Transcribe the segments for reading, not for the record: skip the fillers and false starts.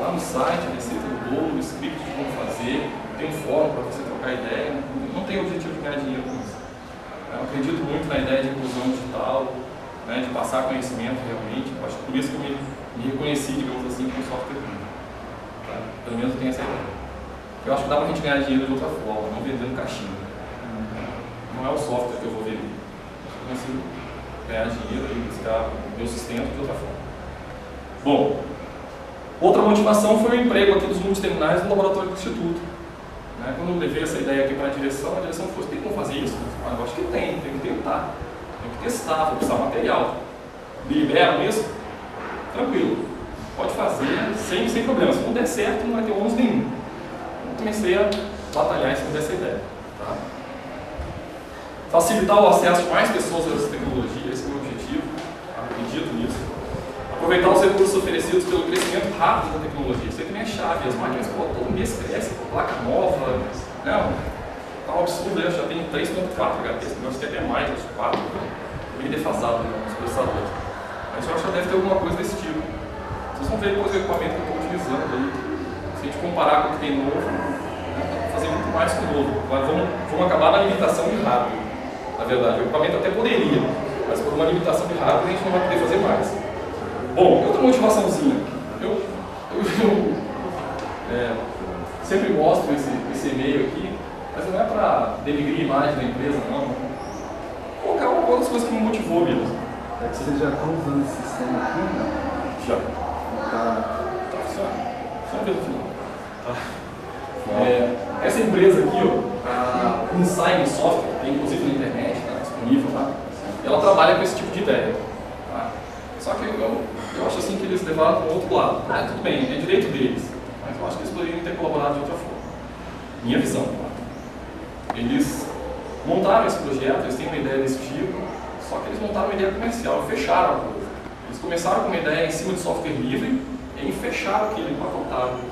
lá no site, a receita do bolo, o script de como fazer, tem um fórum para você trocar ideia, não tem objetivo de ganhar dinheiro com isso. Eu acredito muito na ideia de inclusão digital, né, de passar conhecimento realmente. Eu acho que por isso que eu me reconheci, digamos assim, com o software livre. Tá? Pelo menos eu tenho essa ideia. Eu acho que dá para a gente ganhar dinheiro de outra forma, não vendendo caixinha. Não é o software que eu vou vender. Eu consigo ganhar dinheiro e buscar meu sustento de outra forma. Bom, outra motivação foi o emprego aqui dos multiterminais no laboratório do Instituto. Né? Quando eu levei essa ideia aqui para a direção falou, tem como fazer isso? Eu acho que tem que tentar. Tem que testar, vou precisar de material. Me liberam isso? Tranquilo. Pode fazer sem problema. Se não der certo, não vai ter ônus nenhum. Eu comecei a batalhar em cima dessa ideia. Tá? Facilitar o acesso de mais pessoas a essa tecnologia, esse é o meu objetivo. Acredito nisso. Aproveitar os recursos oferecidos pelo crescimento rápido da tecnologia. Isso aqui nem é chave. As máquinas todo mês crescem, placa nova. Não, tá um absurdo, eu já tenho 3.4 HP, esse negócio tem até mais, acho que 4, meio defasado nos processadores. Mas eu acho que deve ter alguma coisa desse tipo. Vocês vão ver depois o equipamento que eu estou utilizando aí. Se a gente comparar com o que tem novo, né, fazer muito mais que o novo. Mas vamos acabar na limitação de hardware. Na verdade, o equipamento até poderia, mas por uma limitação de hardware a gente não vai poder fazer mais. Bom, outra motivaçãozinha. Eu sempre mostro esse e-mail aqui, mas não é para denegrir a imagem da empresa, não. Colocar uma das coisas que me motivou mesmo. É que vocês já estão usando esse sistema aqui, né? Já. Tá funcionando. Funciona pelo final. Tá. Essa empresa aqui, ó, a Insight Software, tem inclusive na internet, tá disponível lá, ela trabalha com esse tipo de ideia. Tá? Só que eu acho assim que eles levaram para o outro lado. Tudo bem, é direito deles, mas eu acho que eles poderiam ter colaborado de outra forma. Minha visão. Tá? Eles montaram esse projeto, eles têm uma ideia desse tipo, só que eles montaram uma ideia comercial, fecharam a coisa. Eles começaram com uma ideia em cima de software livre e fecharam aquilo, empacotaram.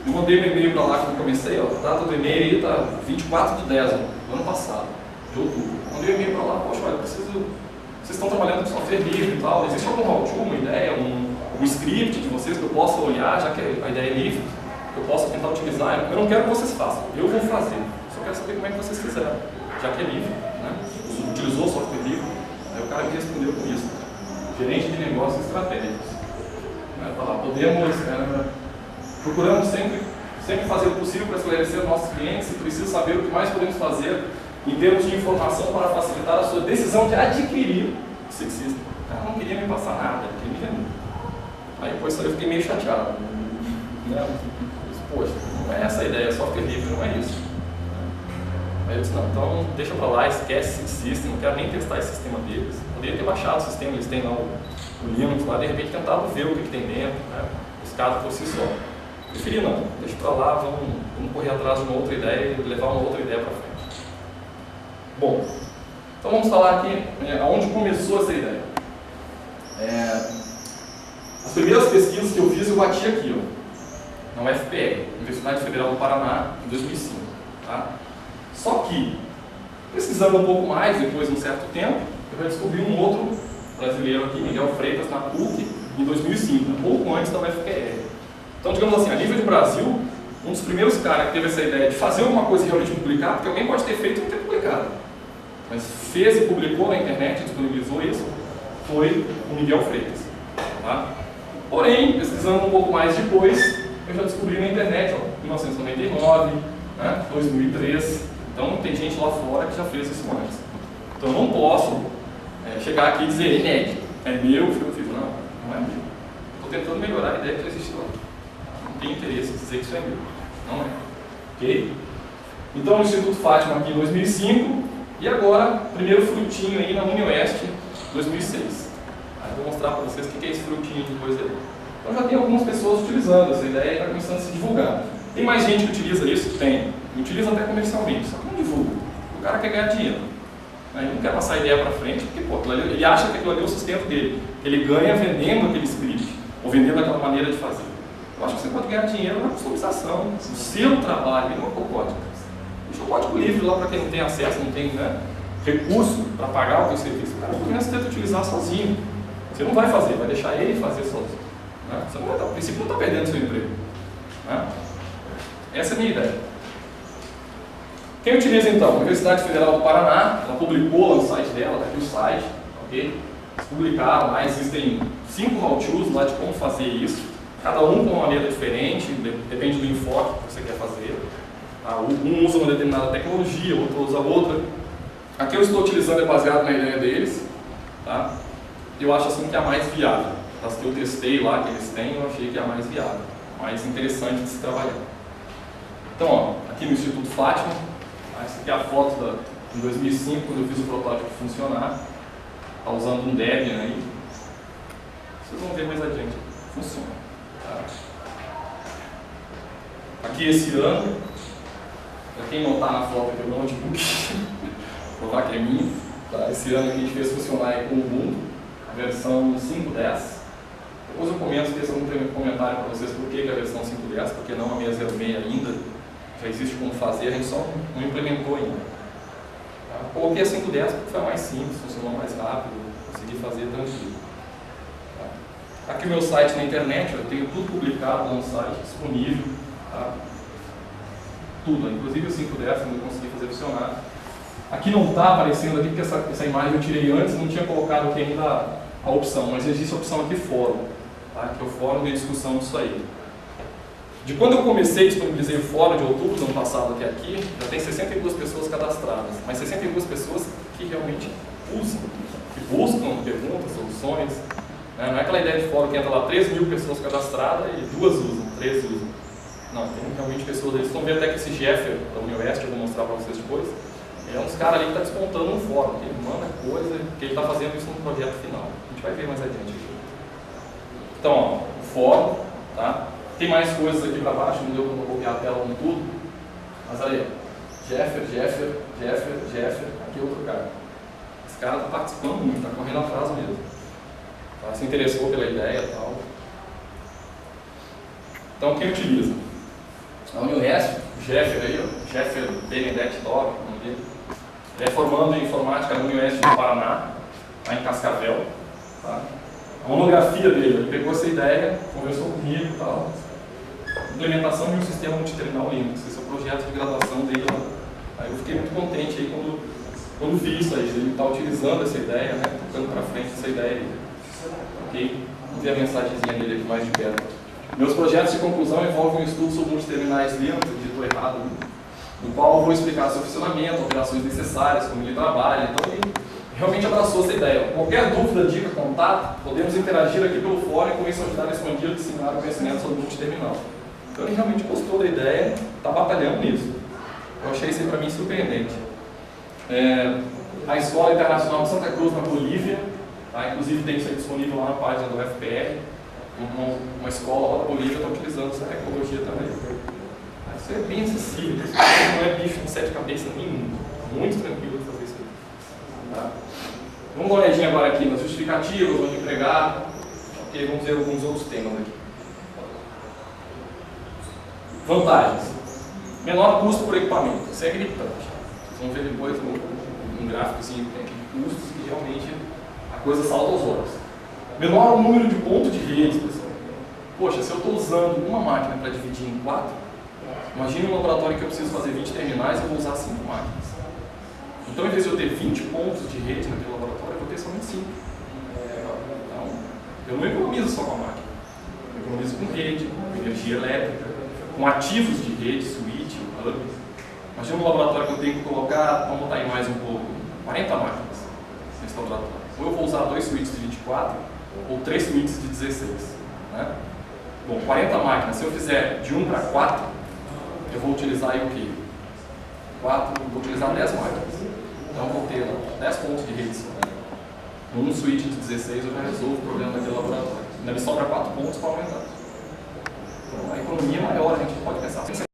Eu mandei um e-mail para lá quando eu comecei, ó, a data do e-mail aí está 24 de 10 do ano passado, de outubro. Mandei um e-mail para lá, poxa, olha, vocês estão trabalhando com software livre e tal, existe algum how-to, uma ideia, um script de vocês que eu possa olhar, já que a ideia é livre, que eu possa tentar utilizar? Eu não quero que vocês façam, eu vou fazer, só quero saber como é que vocês fizeram, já que é livre, né? Utilizou o software livre, aí o cara me respondeu com isso, gerente de negócios estratégicos. Procuramos sempre fazer o possível para esclarecer os nossos clientes e preciso saber o que mais podemos fazer em termos de informação para facilitar a sua decisão de adquirir o sexista. O cara não queria me passar nada, ele queria me vender. Aí depois eu fiquei meio chateado. Poxa, não é essa a ideia, software livre não é isso. Aí eu disse, não, então deixa para lá, esquece esse sistema, não quero nem testar esse sistema deles. Poderia ter baixado o sistema, eles têm lá o Linux lá, de repente tentado ver o que tem dentro, né? Os casos por si só. Preferi não, deixa para lá, vamos correr atrás de uma outra ideia e levar uma outra ideia para frente. Bom, então vamos falar aqui aonde começou essa ideia. As primeiras pesquisas que eu fiz, eu bati aqui, ó, na UFPR, Universidade Federal do Paraná, em 2005. Tá? Só que, pesquisando um pouco mais, depois de um certo tempo, eu já descobri um outro brasileiro aqui, Miguel Freitas, na PUC, em 2005, um pouco antes da UFPR. Então, digamos assim, a nível de Brasil, um dos primeiros caras que teve essa ideia de fazer alguma coisa e realmente publicar, porque alguém pode ter feito e não ter publicado, mas fez e publicou na internet, disponibilizou isso, foi o Miguel Freitas. Tá? Porém, pesquisando um pouco mais depois, eu já descobri na internet, ó, 1999, né, 2003, então tem gente lá fora que já fez isso antes. Então eu não posso chegar aqui e dizer inédito, é meu, eu fiz, não é meu. Estou tentando melhorar a ideia que já existe lá. Não tem interesse em dizer que isso é meu, não é. Ok? Então o Instituto Fátima aqui em 2005 e agora, primeiro frutinho aí na UniOeste 2006. Aí eu vou mostrar para vocês o que é esse frutinho de coisa aí. Então já tem algumas pessoas utilizando, essa ideia está começando a se divulgar. Tem mais gente que utiliza isso? Tem. Utiliza até comercialmente, só que não divulga. O cara quer ganhar dinheiro. Ele não quer passar a ideia para frente, porque pô, ele acha que aquilo ali é o sustento dele. Ele ganha vendendo aquele script, ou vendendo aquela maneira de fazer. Eu acho que você pode ganhar dinheiro na customização, no seu trabalho, e não com o código. Deixa o código livre lá para quem não tem acesso, não tem recurso para pagar o seu serviço. O cara começa a tentar utilizar sozinho. Você não vai fazer, vai deixar ele fazer sozinho. Né? Você não vai, a princípio não está perdendo seu emprego. Né? Essa é a minha ideia. Quem utiliza então? A Universidade Federal do Paraná, ela publicou lá no site dela, está aqui o site, ok? Eles publicaram lá, existem 5 how-tos lá de como fazer isso, cada um com uma maneira diferente, depende do enfoque que você quer fazer. Tá? Um usa uma determinada tecnologia, outro usa outra. Aqui eu estou utilizando é baseado na ideia deles, tá? Eu acho assim que é a mais viável. Das que eu testei lá, que eles têm, eu achei que é a mais viável, mais interessante de se trabalhar. Então, ó, aqui no Instituto Fátima, essa aqui é a foto em 2005, quando eu fiz o protótipo funcionar. Está usando um Debian aí. Vocês vão ver mais adiante. Funciona. Tá? Aqui esse ano, para quem não está na foto aqui, o notebook, vou provar que é minha. Tá? Esse ano aqui a gente fez funcionar aí com o Ubuntu, a versão 5.10. Depois eu comento, esqueça um comentário para vocês por que a versão 5.10, porque não a 6.06 ainda. Já existe como fazer, a gente só não implementou ainda. Tá? Coloquei a 5.10 porque foi mais simples, funcionou mais rápido, consegui fazer tranquilo. Tá? Aqui o meu site na internet, eu tenho tudo publicado lá no site, disponível. Tá? Tudo, inclusive o 5.10 eu consegui fazer funcionar. Aqui não está aparecendo aqui porque essa imagem eu tirei antes, não tinha colocado aqui ainda a opção, mas existe a opção aqui fórum, tá? Que é o fórum de discussão disso aí. De quando eu comecei, disponibilizei o fórum de outubro do ano passado até aqui, já tem 62 pessoas cadastradas, mas 62 pessoas que realmente usam, que buscam perguntas, soluções. Né? Não é aquela ideia de fórum que entra lá 3.000 pessoas cadastradas e 2 usam, 3 usam. Não, tem realmente pessoas aí. Vocês vão ver até que esse Jeffer da Unioeste, eu vou mostrar para vocês depois, é uns caras ali que está despontando um fórum, que ele manda coisa, que ele está fazendo isso no projeto final. A gente vai ver mais adiante aqui. Então, ó, o fórum, tá? Tem mais coisas aqui para baixo, não deu para copiar a tela com tudo. Mas aí, Jeffer, aqui é outro cara. Esse cara está participando muito, está correndo atrás mesmo. Tá? Se interessou pela ideia e tal. Então, quem utiliza? A Unioeste, o Jeffer aí, ó, Jeffer Benedetti Dog, o nome dele. Ele é formando em informática na Unioeste do Paraná, lá em Cascavel. Tá? A monografia dele, ele pegou essa ideia, conversou comigo e tal. Implementação de um sistema multiterminal Linux, esse é o projeto de graduação dele lá. Aí eu fiquei muito contente aí quando vi isso aí, ele está utilizando essa ideia, né, tocando para frente essa ideia aí. Ok? Vou ver a mensagenzinha dele aqui mais de perto. Meus projetos de conclusão envolvem um estudo sobre multiterminais Linux, digitou errado, no qual eu vou explicar seu funcionamento, operações necessárias, como ele trabalha. Então ele realmente abraçou essa ideia. Qualquer dúvida, dica, contato, podemos interagir aqui pelo fórum e com isso ajudar a expandir e disseminar o conhecimento sobre o multiterminal. Então ele realmente gostou da ideia, está batalhando nisso. Eu achei isso para mim surpreendente. A Escola Internacional de Santa Cruz, na Bolívia, tá? Inclusive tem isso aí disponível lá na página do FPR. Uma escola lá da Bolívia está utilizando essa tecnologia também. Isso é bem acessível, isso não é bicho de 7 cabeças nenhum. Muito tranquilo de fazer isso aí. Tá? Vamos dar uma olhadinha agora aqui nas justificativas, onde empregar. Ok, vamos ver alguns outros temas aqui. Vantagens. Menor custo por equipamento. Isso é gritante. Vocês vão ver depois um gráfico assim, de custos que realmente a coisa salta aos olhos. Menor número de pontos de rede, pessoal. Poxa, se eu estou usando uma máquina para dividir em 4, imagine um laboratório que eu preciso fazer 20 terminais e eu vou usar 5 máquinas. Então, em vez de eu ter 20 pontos de rede naquele laboratório, eu vou ter somente 5. Então, eu não economizo só com a máquina. Eu economizo com rede, com energia elétrica, com ativos de rede, switch, hub. Imagina um laboratório que eu tenho que colocar, vamos botar aí mais um pouco, 40 máquinas nesse laboratório. Ou eu vou usar 2 switches de 24, ou 3 switches de 16. Né? Bom, 40 máquinas, se eu fizer de 1 para 4, eu vou utilizar aí o quê? 4, vou utilizar 10 máquinas. Então eu vou ter 10 pontos de rede. Com um switch de 16 eu já resolvo o problema daquele laboratório. Ainda me sobra 4 pontos para aumentar. Então a economia é maior, a gente pode pensar assim.